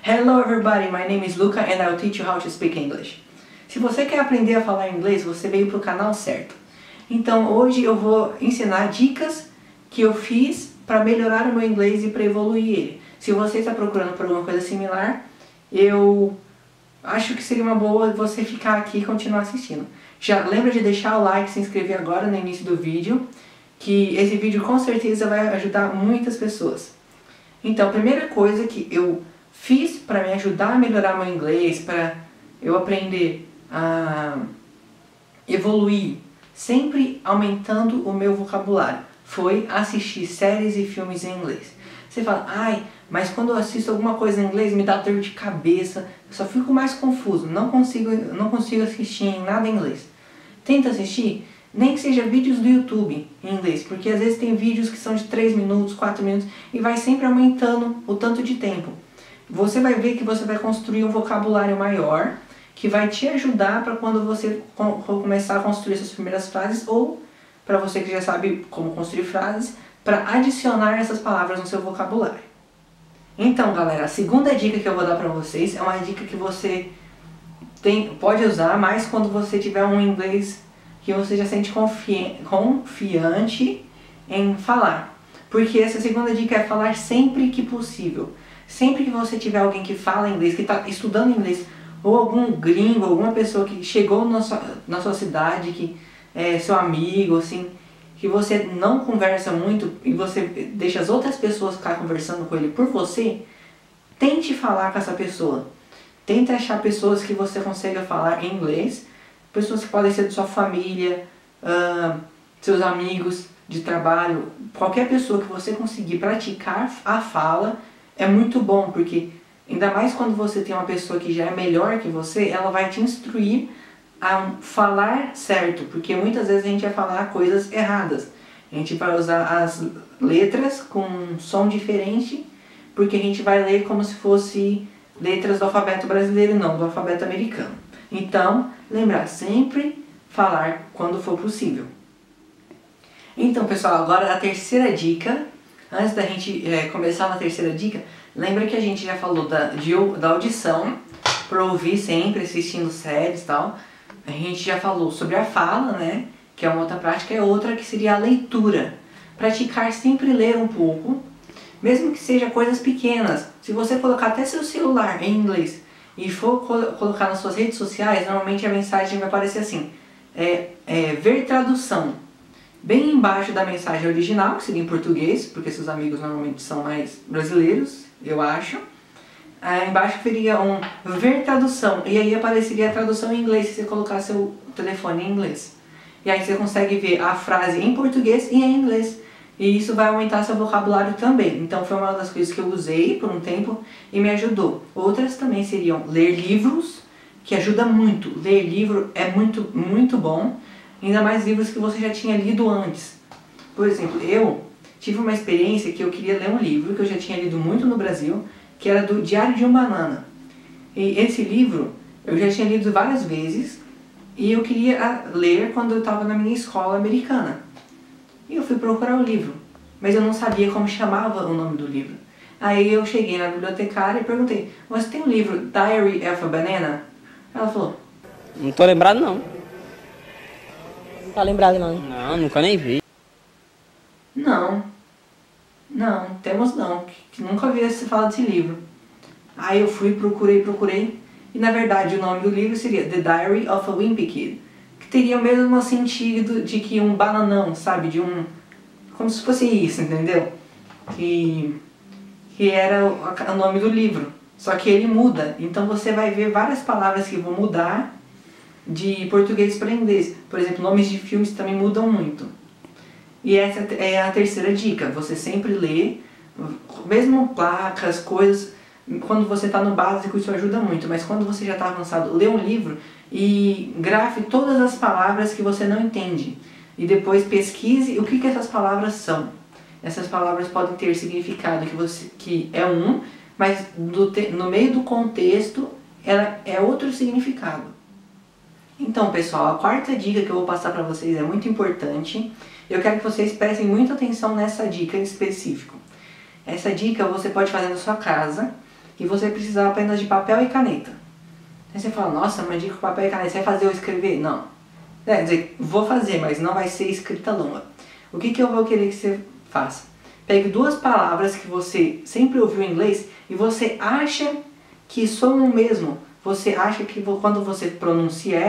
Hello everybody, my name is Luca and I'll teach you how to speak English. Se você quer aprender a falar inglês, você veio para o canal certo. Então hoje eu vou ensinar dicas que eu fiz para melhorar o meu inglês e para evoluir ele. Se você está procurando por alguma coisa similar, eu acho que seria uma boa você ficar aqui e continuar assistindo. Já lembra de deixar o like, se inscrever agora no início do vídeo, que esse vídeo com certeza vai ajudar muitas pessoas. Então, a primeira coisa que eu fiz para me ajudar a melhorar meu inglês, para eu aprender a evoluir, sempre aumentando o meu vocabulário, foi assistir séries e filmes em inglês. Você fala, ai, mas quando eu assisto alguma coisa em inglês me dá dor de cabeça, eu só fico mais confuso, não consigo assistir em nada em inglês. Tenta assistir, nem que seja vídeos do YouTube em inglês, porque às vezes tem vídeos que são de 3 minutos, 4 minutos, e vai sempre aumentando o tanto de tempo. Você vai ver que você vai construir um vocabulário maior, que vai te ajudar para quando você começar a construir suas primeiras frases, ou para você que já sabe como construir frases, para adicionar essas palavras no seu vocabulário. Então galera, a segunda dica que eu vou dar para vocês é uma dica que você pode usar mais quando você tiver um inglês que você já sente confiante em falar. Porque essa segunda dica é falar sempre que possível. Sempre que você tiver alguém que fala inglês, que está estudando inglês, ou algum gringo, alguma pessoa que chegou na sua cidade, que é seu amigo, assim, que você não conversa muito e você deixa as outras pessoas ficar conversando com ele por você, tente falar com essa pessoa. Tente achar pessoas que você consiga falar em inglês, pessoas que podem ser de sua família, seus amigos de trabalho, qualquer pessoa que você conseguir praticar a fala é muito bom, porque ainda mais quando você tem uma pessoa que já é melhor que você, ela vai te instruir a falar certo, porque muitas vezes a gente vai falar coisas erradas. A gente vai usar as letras com um som diferente, porque a gente vai ler como se fosse letras do alfabeto brasileiro, não do alfabeto americano. Então, lembrar sempre falar quando for possível. Então pessoal, agora a terceira dica. Antes da gente começar na terceira dica, lembra que a gente já falou da audição, para ouvir sempre, assistindo séries e tal. A gente já falou sobre a fala, né, que é uma outra prática, e outra que seria a leitura. Praticar sempre ler um pouco, mesmo que seja coisas pequenas. Se você colocar até seu celular em inglês e for colocar nas suas redes sociais, normalmente a mensagem vai aparecer assim, ver tradução. Bem embaixo da mensagem original, que seria em português, porque seus amigos normalmente são mais brasileiros, eu acho. Embaixo teria um ver tradução, e aí apareceria a tradução em inglês se você colocar seu telefone em inglês. E aí você consegue ver a frase em português e em inglês. E isso vai aumentar seu vocabulário também. Então foi uma das coisas que eu usei por um tempo e me ajudou. Outras também seriam ler livros, que ajuda muito. Ler livro é muito bom. Ainda mais livros que você já tinha lido antes. Por exemplo, eu tive uma experiência que eu queria ler um livro que eu já tinha lido muito no Brasil, que era do Diário de um Banana. E esse livro eu já tinha lido várias vezes e eu queria ler quando eu estava na minha escola americana. E eu fui procurar o livro, mas eu não sabia como chamava o nome do livro. Aí eu cheguei na bibliotecária e perguntei, você tem o livro Diary of a Banana? Ela falou, não tô lembrado não. Tá lembrado não? Não, nunca nem vi. Não, temos não, que nunca vi se falar desse livro. Aí eu fui, procurei, e na verdade o nome do livro seria The Diary of a Wimpy Kid, que teria o mesmo sentido de que um bananão, sabe, como se fosse isso, entendeu? Que era o nome do livro, só que ele muda, então você vai ver várias palavras que vão mudar de português para inglês. Por exemplo, nomes de filmes também mudam muito. E essa é a terceira dica, você sempre lê, mesmo placas, coisas, quando você está no básico isso ajuda muito, mas quando você já está avançado, lê um livro e grafe todas as palavras que você não entende. E depois pesquise o que essas palavras são. Essas palavras podem ter significado que é um, mas no meio do contexto ela é outro significado. Então pessoal, a quarta dica que eu vou passar para vocês é muito importante. Eu quero que vocês prestem muita atenção nessa dica em específico. Essa dica você pode fazer na sua casa e você precisar apenas de papel e caneta. Aí você fala, nossa, mas dica com papel e caneta, você vai fazer eu escrever? Não. Quer dizer, vou fazer, mas não vai ser escrita longa. O que eu vou querer que você faça? Pegue duas palavras que você sempre ouviu em inglês e você acha que soam o mesmo. Você acha que quando você pronuncia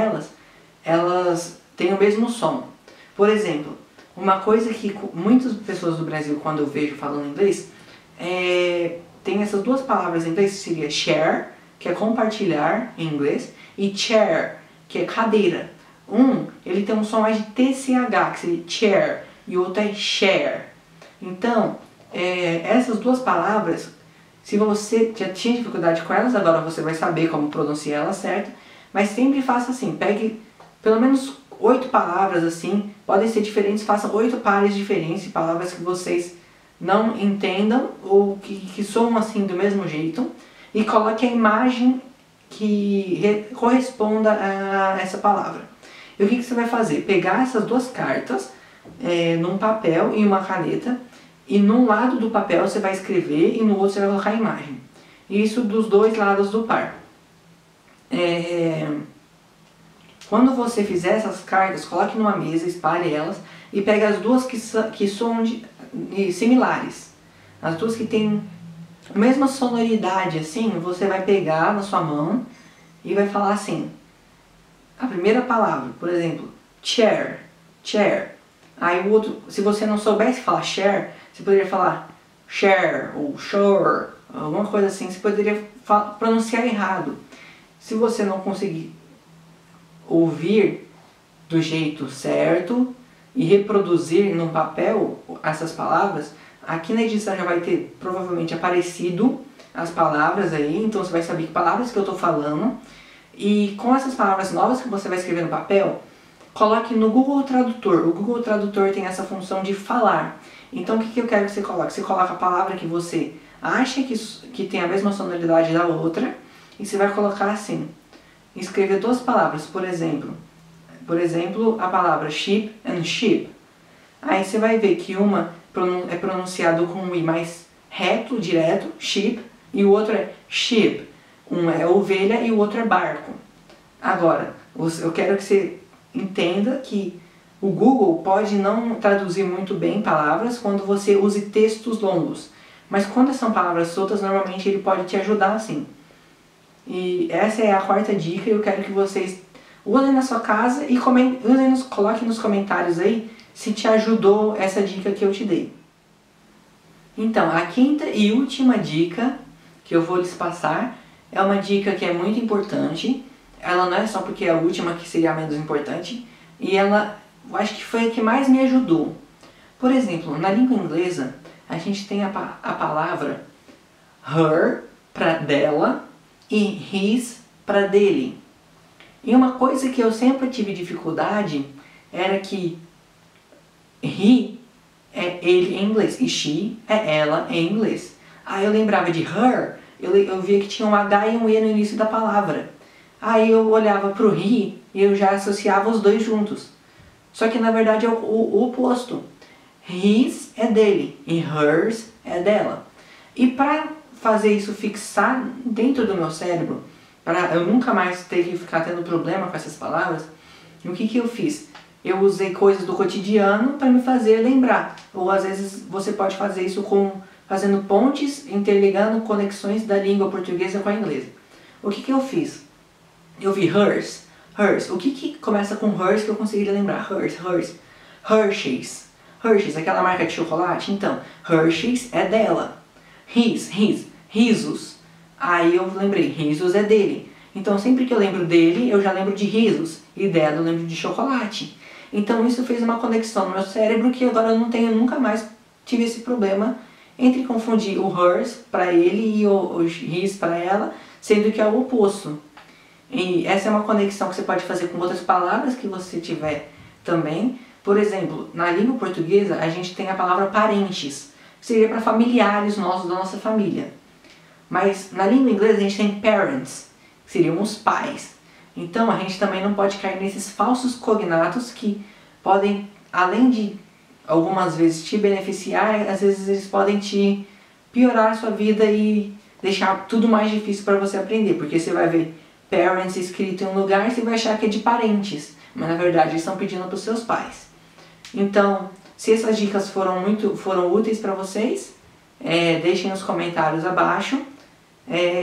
elas têm o mesmo som. Por exemplo, uma coisa que muitas pessoas do Brasil, quando eu vejo falando inglês, tem essas duas palavras em inglês, que seria share, que é compartilhar em inglês, e chair, que é cadeira. Ele tem um som mais de TCH, que seria chair, e o outro é share. Então, essas duas palavras, se você já tinha dificuldade com elas, agora você vai saber como pronunciar elas certo, mas sempre faça assim, pegue pelo menos 8 palavras assim, podem ser diferentes, façam 8 pares diferentes de palavras que vocês não entendam ou que soam assim do mesmo jeito e coloque a imagem que corresponda a essa palavra. E o que você vai fazer? Pegar essas duas cartas num papel e uma caneta e num lado do papel você vai escrever e no outro você vai colocar a imagem. Isso dos dois lados do par. Quando você fizer essas cartas, coloque numa mesa, espalhe elas e pegue as duas que são similares. As duas que têm a mesma sonoridade, assim, você vai pegar na sua mão e vai falar assim. A primeira palavra, por exemplo, chair, chair. Aí o outro, se você não soubesse falar share, você poderia falar share ou shore, alguma coisa assim, você poderia pronunciar errado. Se você não conseguir ouvir do jeito certo e reproduzir no papel essas palavras, aqui na edição já vai ter provavelmente aparecido as palavras aí, então você vai saber que palavras que eu estou falando. E com essas palavras novas que você vai escrever no papel, coloque no Google Tradutor. O Google Tradutor tem essa função de falar. Então o que eu quero que você coloque? Você coloca a palavra que você acha que tem a mesma sonoridade da outra e você vai colocar assim. Escrever duas palavras, por exemplo, a palavra sheep and sheep. Aí você vai ver que uma é pronunciado com um i mais reto, direto, sheep, e o outro é sheep. Um é ovelha e o outro é barco. Agora, eu quero que você entenda que o Google pode não traduzir muito bem palavras quando você use textos longos. Mas quando são palavras soltas, normalmente ele pode te ajudar assim. E essa é a quarta dica, eu quero que vocês usem na sua casa e coloquem nos comentários aí se te ajudou essa dica que eu te dei. Então, a quinta e última dica que eu vou lhes passar é uma dica que é muito importante. Ela não é só porque é a última que seria a menos importante, e ela, eu acho que foi a que mais me ajudou. Por exemplo, na língua inglesa, a gente tem a palavra her para dela e his para dele. E uma coisa que eu sempre tive dificuldade era que he é ele em inglês e she é ela em inglês. Aí eu lembrava de her, eu via que tinha um H e um E no início da palavra. Aí eu olhava para o he e eu já associava os dois juntos. Só que na verdade é o oposto. His é dele e hers é dela. E para fazer isso fixar dentro do meu cérebro, para eu nunca mais ter que ficar tendo problema com essas palavras, o que eu fiz? Eu usei coisas do cotidiano para me fazer lembrar. Ou às vezes você pode fazer isso fazendo pontes, interligando conexões da língua portuguesa com a inglesa. O que eu fiz? Eu vi hers. Hers. O que começa com hers que eu consegui lembrar? Hers. Hershey's. Hershey's, aquela marca de chocolate? Então, Hershey's é dela. Risos. Aí eu lembrei, risos é dele. Então sempre que eu lembro dele, eu já lembro de risos. E dela eu lembro de chocolate. Então isso fez uma conexão no meu cérebro que agora eu nunca mais tive esse problema entre confundir o hers para ele e o his para ela, sendo que é o oposto. E essa é uma conexão que você pode fazer com outras palavras que você tiver também. Por exemplo, na língua portuguesa a gente tem a palavra parentes, que seria para familiares nossos, da nossa família. Mas na língua inglesa a gente tem parents, que seriam os pais. Então a gente também não pode cair nesses falsos cognatos que podem, além de algumas vezes te beneficiar, às vezes eles podem te piorar a sua vida e deixar tudo mais difícil para você aprender, porque você vai ver parents escrito em um lugar e você vai achar que é de parentes, mas na verdade eles estão pedindo para os seus pais. Então, se essas dicas foram úteis para vocês, deixem nos comentários abaixo.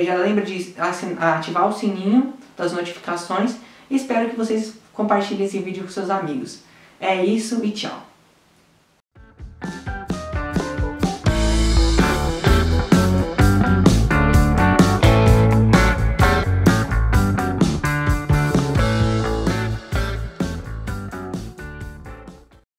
Já lembra de ativar o sininho das notificações e espero que vocês compartilhem esse vídeo com seus amigos. É isso e tchau!